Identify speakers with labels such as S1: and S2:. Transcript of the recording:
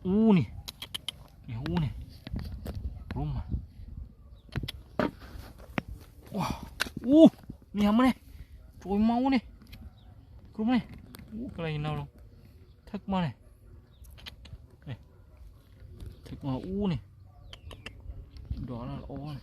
S1: nè nè rum mà wow nè hầm này trôi máu này rum này cái này nào đâu thắc mà này thắc mà này đó là ó này